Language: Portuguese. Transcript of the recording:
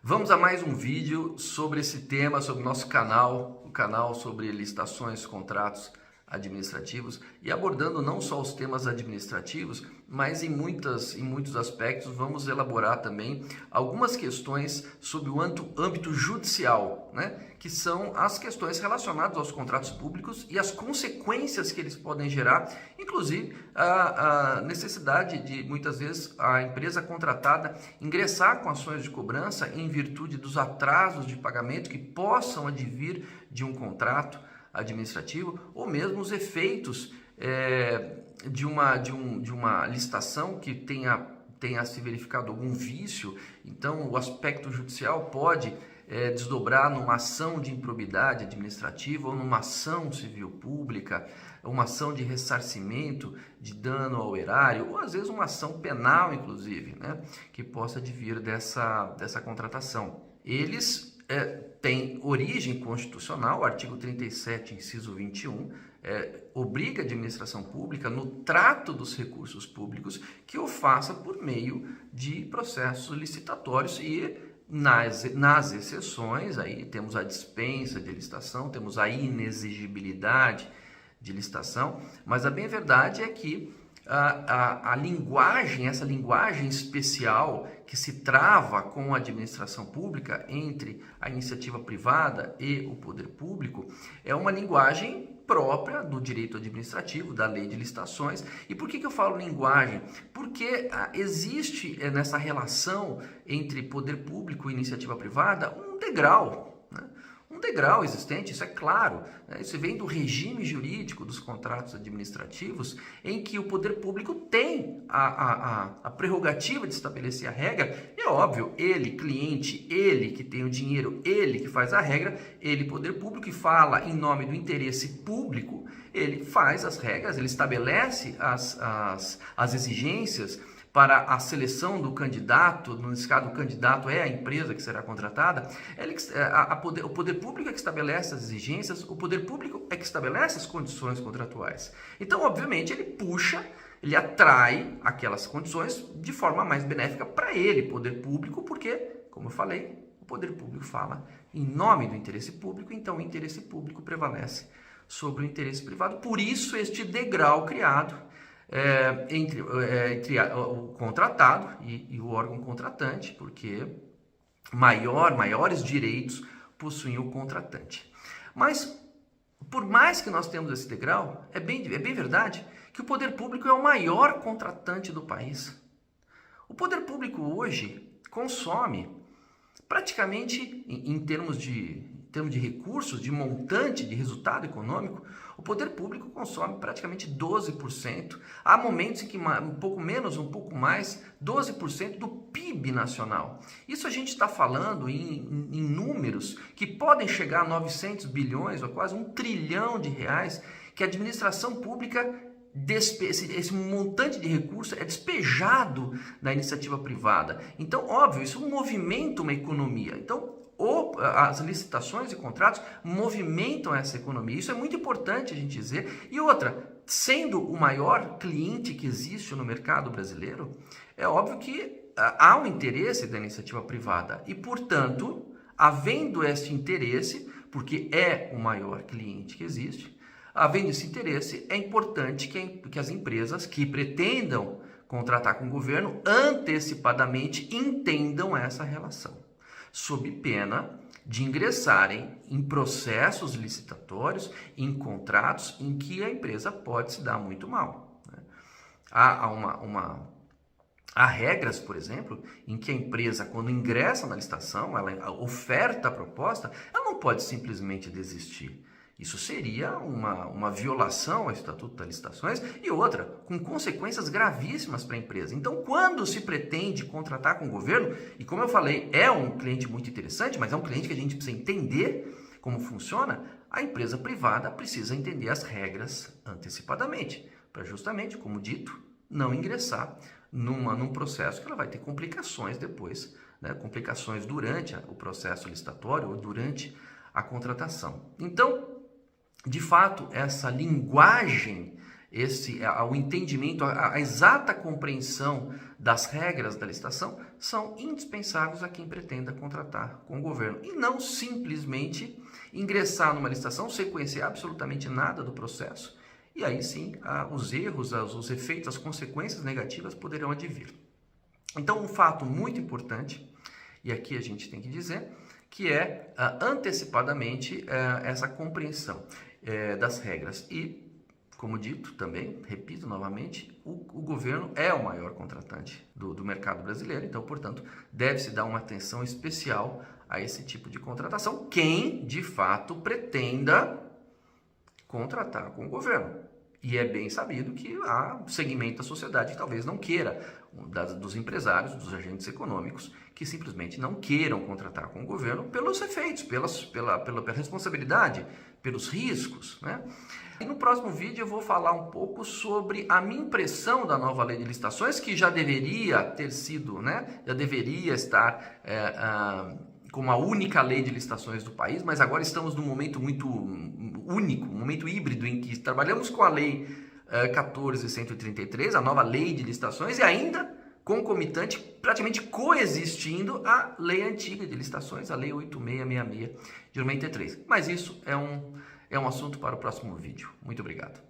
Vamos a mais um vídeo sobre esse tema, sobre o nosso canal, o canal sobre licitações, contratos administrativos e abordando não só os temas administrativos, mas em muitos aspectos vamos elaborar também algumas questões sobre o âmbito judicial, né? Que são as questões relacionadas aos contratos públicos e as consequências que eles podem gerar, inclusive a necessidade de muitas vezes a empresa contratada ingressar com ações de cobrança em virtude dos atrasos de pagamento que possam advir de um contrato administrativo, ou mesmo os efeitos de uma licitação que tenha se verificado algum vício. Então, o aspecto judicial pode desdobrar numa ação de improbidade administrativa ou numa ação civil pública, uma ação de ressarcimento de dano ao erário, ou às vezes uma ação penal, inclusive, né, que possa advir dessa contratação. Eles tem origem constitucional, o artigo 37, inciso 21, obriga a administração pública no trato dos recursos públicos que o faça por meio de processos licitatórios e nas exceções, aí temos a dispensa de licitação, temos a inexigibilidade de licitação, mas a bem verdade é que a linguagem, essa linguagem especial que se trava com a administração pública entre a iniciativa privada e o poder público é uma linguagem própria do direito administrativo, da lei de licitações. E por que eu falo linguagem? Porque existe nessa relação entre poder público e iniciativa privada um degrau, né? Um degrau existente, isso é claro, né? Isso vem do regime jurídico dos contratos administrativos, em que o poder público tem a prerrogativa de estabelecer a regra. E é óbvio, ele, cliente, ele que tem o dinheiro, ele que faz a regra, ele, poder público, que fala em nome do interesse público, ele faz as regras, ele estabelece as exigências para a seleção do candidato. Nesse caso, o candidato é a empresa que será contratada. O poder público é que estabelece as exigências, o poder público é que estabelece as condições contratuais. Então, obviamente, ele atrai aquelas condições de forma mais benéfica para ele, poder público, porque, como eu falei, o poder público fala em nome do interesse público, então o interesse público prevalece sobre o interesse privado. Por isso, este degrau criado entre o contratado e o órgão contratante, porque maiores direitos possui o contratante. Mas, por mais que nós temos esse degrau, é bem verdade que o poder público é o maior contratante do país. O poder público hoje consome praticamente, em termos de recursos, de montante, de resultado econômico, o poder público consome praticamente 12%. Há momentos em que um pouco menos, um pouco mais, 12% do PIB nacional. Isso a gente está falando em números que podem chegar a 900 bilhões ou quase 1 trilhão de reais que a administração pública, esse montante de recursos é despejado na iniciativa privada. Então, óbvio, isso movimenta uma economia. Então, as licitações e contratos movimentam essa economia. Isso é muito importante a gente dizer. E outra, sendo o maior cliente que existe no mercado brasileiro, é óbvio que há um interesse da iniciativa privada. E, portanto, havendo esse interesse, porque é o maior cliente que existe, havendo esse interesse, é importante que as empresas que pretendam contratar com o governo antecipadamente entendam essa relação, sob pena de ingressarem em processos licitatórios, em contratos em que a empresa pode se dar muito mal, né? Há regras, por exemplo, em que a empresa, quando ingressa na licitação, ela oferta a proposta, ela não pode simplesmente desistir. Isso seria uma violação ao Estatuto das Licitações e outra, com consequências gravíssimas para a empresa. Então, quando se pretende contratar com o governo, e como eu falei, é um cliente muito interessante, mas é um cliente que a gente precisa entender como funciona, a empresa privada precisa entender as regras antecipadamente, para justamente, como dito, não ingressar num processo que ela vai ter complicações depois, né? Complicações durante o processo licitatório ou durante a contratação. Então, de fato, essa linguagem o entendimento, a exata compreensão das regras da licitação são indispensáveis a quem pretenda contratar com o governo. E não simplesmente ingressar numa licitação sem conhecer absolutamente nada do processo. E aí sim, os erros, os efeitos, as consequências negativas poderão advir. Então, um fato muito importante, e aqui a gente tem que dizer, que é antecipadamente essa compreensão das regras. E, como dito também, repito novamente, o governo é o maior contratante do mercado brasileiro, então, portanto, deve-se dar uma atenção especial a esse tipo de contratação, quem, de fato, pretenda contratar com o governo. E é bem sabido que há um segmento da sociedade que talvez não queira, dos empresários, dos agentes econômicos, que simplesmente não queiram contratar com o governo pelos efeitos, pela responsabilidade, pelos riscos, né? E no próximo vídeo eu vou falar um pouco sobre a minha impressão da nova lei de licitações, que já deveria ter sido, né? Já deveria estar como a única lei de licitações do país, mas agora estamos num momento muito único, um momento híbrido em que trabalhamos com a lei 14.133, a nova lei de licitações, e ainda concomitante, praticamente coexistindo a lei antiga de licitações, a lei 8666 de 93. Mas isso é um assunto para o próximo vídeo. Muito obrigado.